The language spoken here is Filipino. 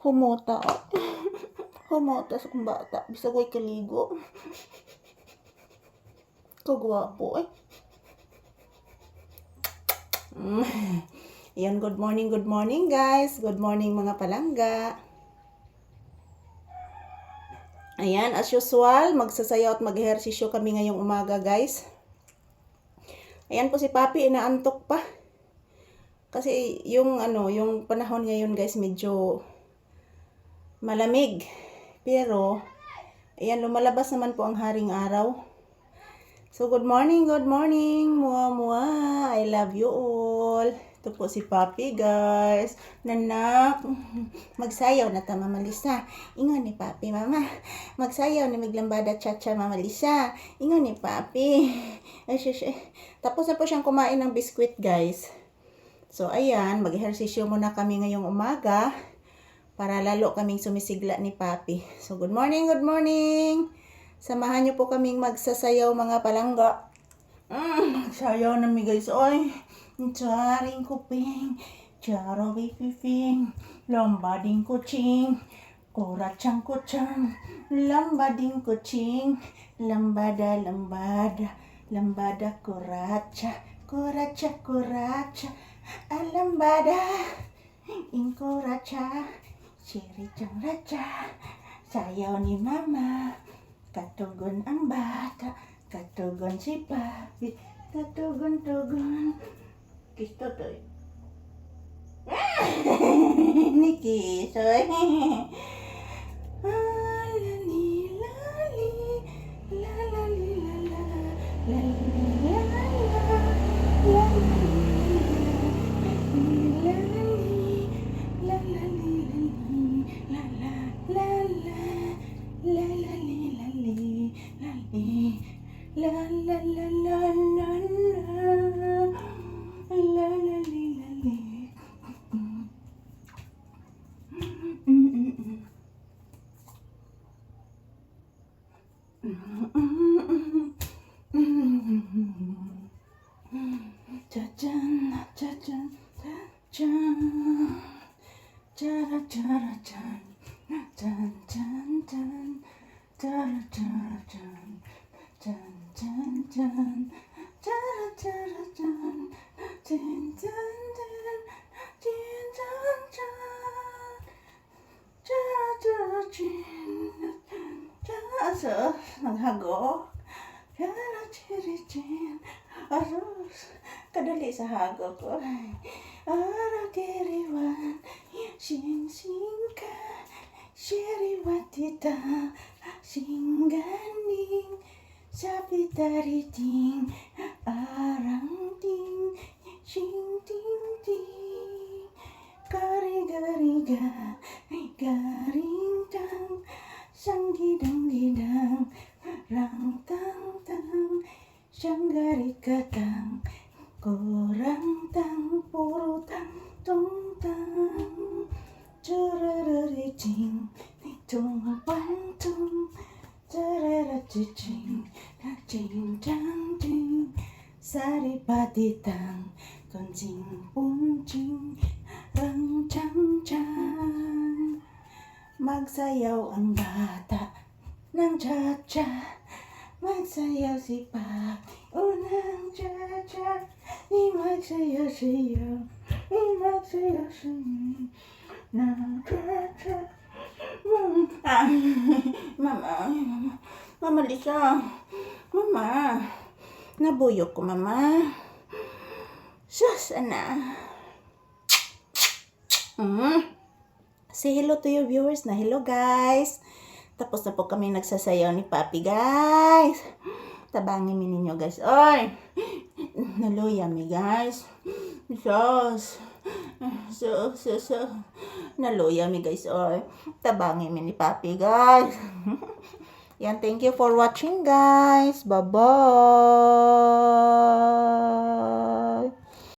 Humota. Humota sa kong bata. Bisa ko'y kaligo. Kagwapo eh. Ayan, good morning guys. Good morning mga palangga. Ayan, as usual, magsasayaw at mag-ehersisyo kami ngayong umaga guys. Ayan po si Papi, inaantok pa. Kasi yung panahon ngayon guys, medyo malamig. Pero, ayan, lumalabas naman po ang haring araw. So, good morning. Mua, mua. I love you all. Ito po si Papi, guys. Nanak, magsayaw na ta, Mama Lisa. Ingon ni Papi, Mama. Magsayaw na miglambada cha-cha, Mama Lisa. Ingon ni Papi. Tapos na po siyang kumain ng biskwit, guys. So, ayan, mag-ehersisyo muna kami ngayong umaga para lalo kaming sumisigla ni Papi. So, good morning. Samahan niyo po kaming magsasayaw mga palangga. Sayaw na mi guys. Oy, charing kuping, charo pipiping, lambading kucing, kuracang kucang, lambading kucing, lambada, kuraca, alambada, ingkuraca, ciricang raca, sayaw ni Mama. Katugon ang bata, katugon si Papi, katugon. Kisto to. Niki, soy. Lali, la la li la la, la la la la, So, naghago. Aros, kadali sa hago ko. Arakiriwan, sing ka, shiriwatita, singganing, sapitariting, arangting, sing ting, kariga, garingtang, sanggidang-gidang, rang-tang-tang, siyanggarikatang, korang-tang, purutang-tong-tang, churururiting, tung-pang-tung, chararaching, ching-chang-ching, saripatitang, kuncing-puncing, rang-chang-chang. Magsayaw ang bata ng cha-cha, magsayaw si Papi unang cha-cha, magsayaw ng cha-cha. Mama Lisa, Mama, nabuyok ko Mama. Sus, ana. Say hello to your viewers na. Hello guys. Tapos na po kami nagsasayaw ni Papi guys. Tabangin mi ninyo guys. Oy. Naluya mi guys. Sus. Naluya mi guys. Oy. Tabangin mi ni Papi guys. Yan, thank you for watching guys. Bye-bye.